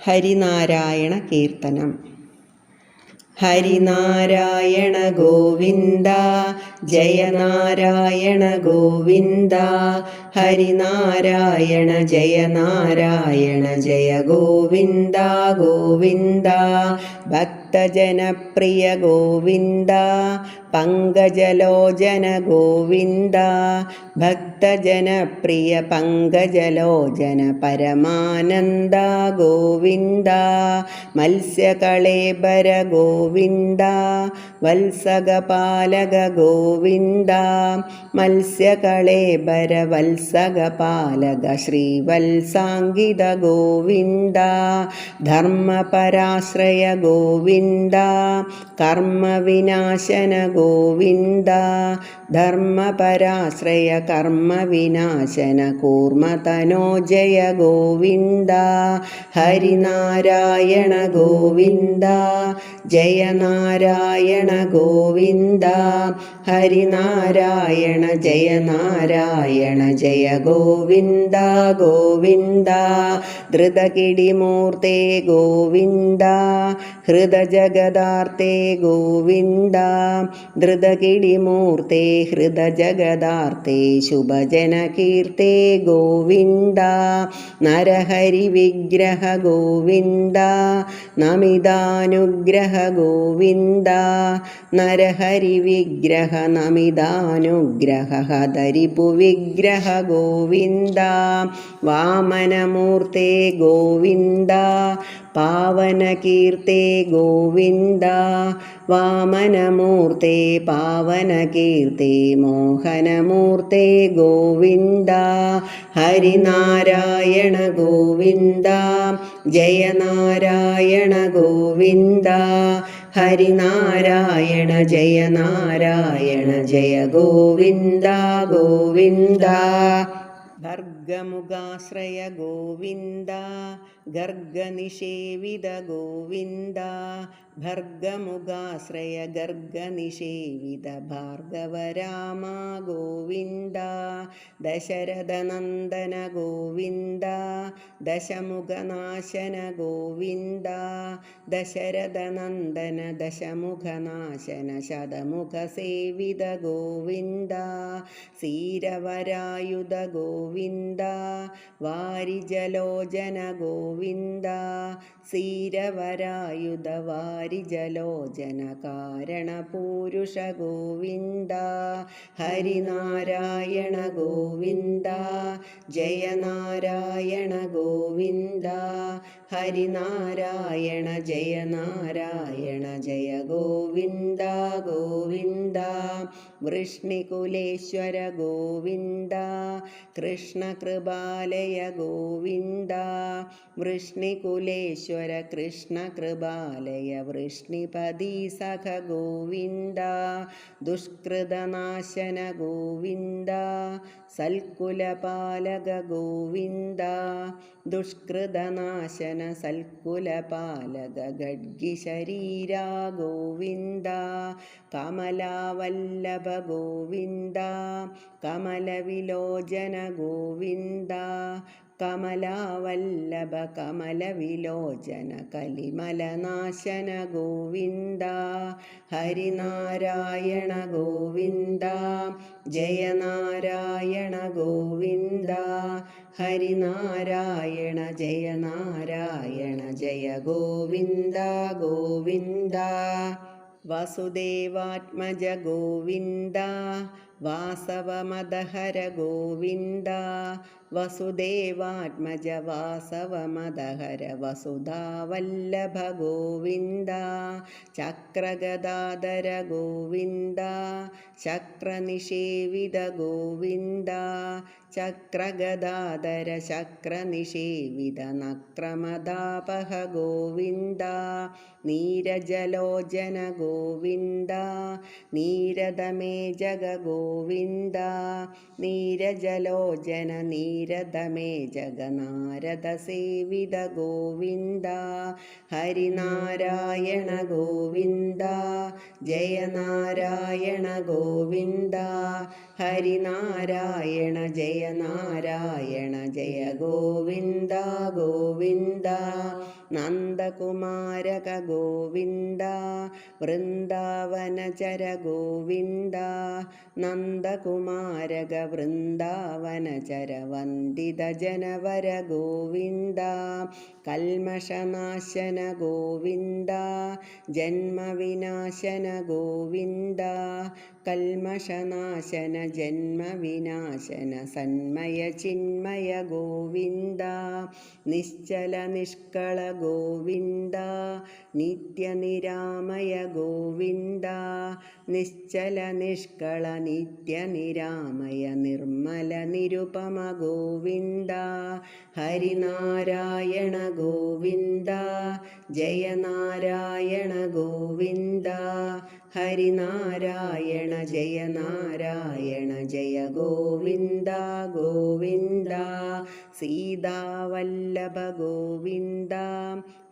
ഹരിനാരായണ കീർത്തനം. ഹരിനാരായണ ഗോവിന്ദ, ജയനാരായണ ഗോവിന്ദ. ഹരിനാരായണ ജയനാരായണ ജയ ഗോവിന്ദ ഗോവിന്ദ. ഭക്തജനപ്രിയ ഗോവിന്ദ, പങ്കജലോചന ഗോവിന്ദ. ഭക്തജനപ്രിയ പങ്കജലോചന പരമാനന്ദ ഗോവിന്ദ. മത്സ്യകളേബര ഗോവിന്ദ, വത്സകപാലക ഗോവിന്ദ. മത്സ്യകളേബര വത്സകപാലക ശ്രീവത്സാങ്കിത ഗോവിന്ദ. ധർമ്മപരാശ്രയ ഗോവിന്ദ, കർമ്മവിനാശന ഗോവിന്ദ. ധർമ്മപരാശ്രയ കർമ്മവിനാശന കൂർമ്മതനോജയ ഗോവിന്ദ. ഹരിനാരായണ ഗോവിന്ദ, ജയനാരായണ ഗോവിന്ദ. ഹരിനാരായണ ജയനാരായണ ജയ ഗോവിന്ദ ഗോവിന്ദ. ധൃതകിടിമൂർത്തേ ഗോവിന്ദ, ഹൃദജഗദാർത്തേ ഗോവിന്ദ. ധൃതകിടിമൂർത്തേ ഹൃദജഗദാർത്തേ ശുഭജനകീർത്തേ ഗോവിന്ദ. നരഹരി വിഗ്രഹ ഗോവിന്ദ, നമിതാനുഗ്രഹ ഗോവിന്ദ. നരഹരി വിഗ്രഹ നമിതാനുഗ്രഹ ഹതരിപു വിഗ്രഹ ഗോവിന്ദ. വാമനമൂർത്തേ ഗോവിന്ദ, പാവനകീർത്തേ ഗോവിന്ദ. വാമനമൂർത്തേ പാവനകീർത്തേ മോഹനമൂർത്തേ ഗോവിന്ദ. ഹരിനാരായണ ഗോവിന്ദ, ജയനാരായണ ഗോവിന്ദ. ഹരിനാരായണ ജയനാരായണ ജയ ഗോവിന്ദ ഗോവിന്ദ. ഭർഗമുഖാശ്രയ ഗോവിന്ദ, ഗർഗനിഷേവിത ഗോവിന്ദ. ഭർഗമുഖാശ്രയ ഗർഗനിഷേവിത ഭാർഗവരാമ ഗോവിന്ദ. ദശരഥനന്ദന ഗോവിന്ദ, ദശമുഖനാശന ഗോവിന്ദ. ദശരഥനന്ദന ദശമുഖനാശന ശതമുഖസേവിത ഗോവിന്ദ. സീരവരായുധ ഗോവിന്ദ, വാരിജലോചന ഗോവിന്ദ. സീരവരായുധ വാരിജലോചന കാരണപൂരുഷ ഗോവിന്ദ. ഹരിനാരായണ ഗോവിന്ദ, ജയനാരായണ ഗോവിന്ദ. ഹരിനാരായണ ജയനാരായണ ജയ ഗോവിന്ദ ഗോവിന്ദ. വൃഷ്ണികുലേശ്വര ഗോവിന്ദ, കൃഷ്ണകൃപാലയ ഗോവിന്ദ. വൃഷ്ണികുലേശ്വര കൃഷ്ണകൃപാലയ വൃഷ്ണിപതി സഖ ഗോവിന്ദ. ദുഷ്കൃതനാശന ഗോവിന്ദ, സൽകുലപാലക ഗോവിന്ദ. ദുഷ്കൃതനാശന സൽകുലപാലക ഗഡ്ഗിശരീര ഗോവിന്ദ. കമലാവല്ലഭ ഗോവിന്ദ, കമലവിലോചന ഗോവിന്ദ. കമലാവല്ലഭ കമലവിലോചന കലിമലനാശന ഗോവിന്ദ. ഹരിനാരായണ ഗോവിന്ദ, ജയനാരായണ ഗോവിന്ദ. ഹരിനാരായണ ജയനാരായണ ജയ ഗോവിന്ദ ഗോവിന്ദ. വസുദേവാത്മജ ഗോവിന്ദ, വാസവമദഹര ഗോവിന്ദ. വസുദേവാത്മജ വാസവമദഹര വസുധാവല്ലഭ ഗോവിന്ദ. ചക്രഗദാധര ഗോവിന്ദ, ശക്രനിഷേവിത ഗോവിന്ദ. ചക്രഗദാധര ശക്രനിഷേവിത നക്രമദാപഹ ഗോവിന്ദ. നീരജലോചന ഗോവിന്ദ, നീരദമേജഗ ഗോവിന്ദ. നീരജലോചന നീരദമേജഗ നാരദസേവിത ഗോവിന്ദ. ഹരിനാരായണ ഗോവിന്ദ, ജയനാരായണ ഗോവിന്ദ. ഹരിനാരായണ ജയ നാരായണ ജയ ഗോവിന്ദ ഗോവിന്ദ നന്ദകുമാരക ഗോവിന്ദ വൃന്ദാവനചര ഗോവിന്ദ നന്ദകുമാരക വൃന്ദാവനചര വന്ദിത ജനവര ഗോവിന്ദ കൽമഷനാശന ഗോവിന്ദ ജന്മവിനാശന ഗോവിന്ദ കൽമഷനാശന ജന്മവിനാശന സന്മയ ചിന്മയ ഗോവിന്ദ നിശ്ചല നിഷ്കള ഗോവിന്ദ നിത്യനിരാമയ ഗോവിന്ദ നിശ്ചല നിഷ്കള നിത്യനിരാമയ നിർമ്മല നിരുപമ ഗോവിന്ദ ഹരിനാരായണ ഗോവിന്ദ ജയ നാരായണ ഗോവിന്ദ ഹരിനാരായണ ജയ നാരായണ ജയ ഗോവിന്ദ ഗോവിന്ദ സീതാവല്ലഭ ഗോവിന്ദ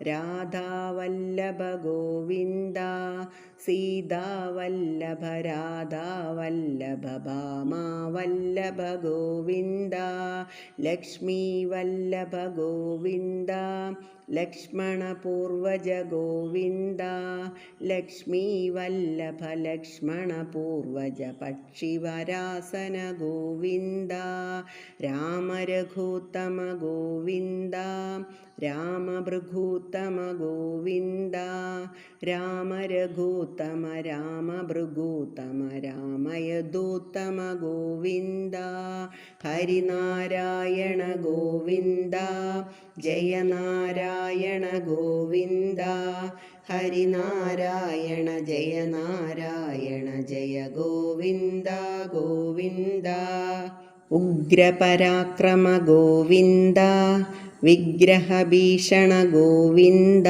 രാധാവല്ലഭ ഗോവിന്ദ സീതാവല്ലഭ രാധാവല്ലഭ ഭാമാവല്ലഭ ഗോവിന്ദ ലക്ഷ്മീവല്ലഭ ഗോവിന്ദ ലക്ഷ്മണപൂർവജ ഗോവിന്ദ ലക്ഷ്മീവല്ലഭ ലക്ഷ്മണപൂർവജ പക്ഷിവരാസന ഗോവിന്ദ രാമരഘൂത്തമ ഗോവിന്ദ രാമഭൃഗൂത്തമ ഗോവിന്ദ രാമരഘൂത്തമ രാമഭൃഗൂത്തമ രാമയദൂത്തമ ഗോവിന്ദ ഹരിനാരായണ ഗോവിന്ദ ജയ നാരായണ ഗോവിന്ദ ഹരിനാരായണ ജയ നാരായണ ജയ ഗോവിന്ദ ഗോവിന്ദ ഉഗ്രപരാക്രമ ഗോവിന്ദ വിഗ്രഹഭീഷണ ഗോവിന്ദ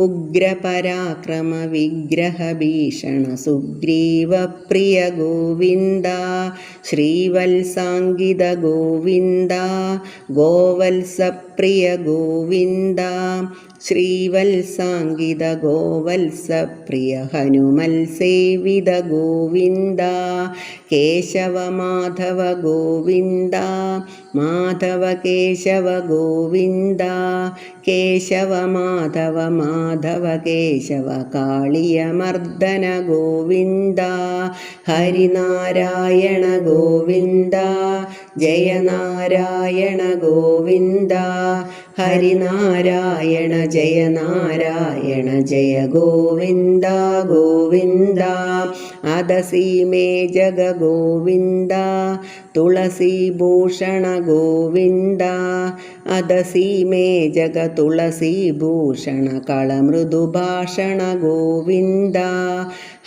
ഉഗ്രപരാക്രമ വിഗ്രഹഭീഷണ സുഗ്രീവപ്രിയ ഗോവിന്ദ ശ്രീവത്സാങ്കിത ഗോവിന്ദ ഗോവത്സപ്രിയ ഗോവിന്ദ ശ്രീവത്സാങ്കിത ഗോവത്സപ്രിയ ഹനുമത്സേവിത ഗോവിന്ദ കേശവമാധവ ഗോവിന്ദ മാധവ കേശവ ഗോവിന്ദ കേശവ മാധവ മാധവ കേശവ കാളിയമർദ്ദന ഗോവിന്ദ ഹരിനാരായണ ഗോവിന്ദ ജയ നാരായണ ഗോവിന്ദ ഹരിനാരായണ ജയ നാരായണ ജയ ഗോവിന്ദ ഗോവിന്ദ അദസീമേ ജഗ ഗോവിന്ദ തുളസീഭൂഷണ ഗോവിന്ദ അദസീമേ ജഗ തുളസീഭൂഷണ കളമൃദുഭാഷണ ഗോവിന്ദ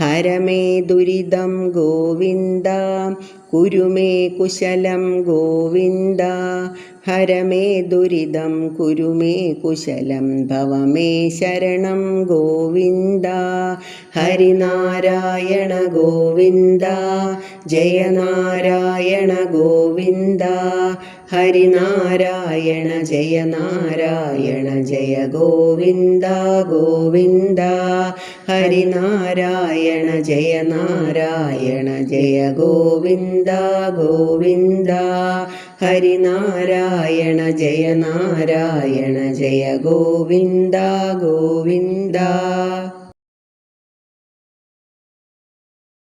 ഹരമേ ദുരിതം ഗോവിന്ദ കുരുമേ കുശലം ഗോവിന്ദ ഹരമേ ദുരിതം കുരുമേ കുശലം ഭവമേ ശരണം ഗോവിന്ദ ഹരിനാരായണ ഗോവിന്ദ ജയ നാരായണ ഗോവിന്ദ ഹരിനാരായണ ജയ നാരായണ ജയ ഗോവിന്ദ ഗോവിന്ദ ഹരിനാരായണ ജയ നാരായണ ജയ ഗോവിന്ദ ഗോവിന്ദ ഹരിനാരായണ ജയ നാരായണ ജയ ഗോവിന്ദ ഗോവിന്ദ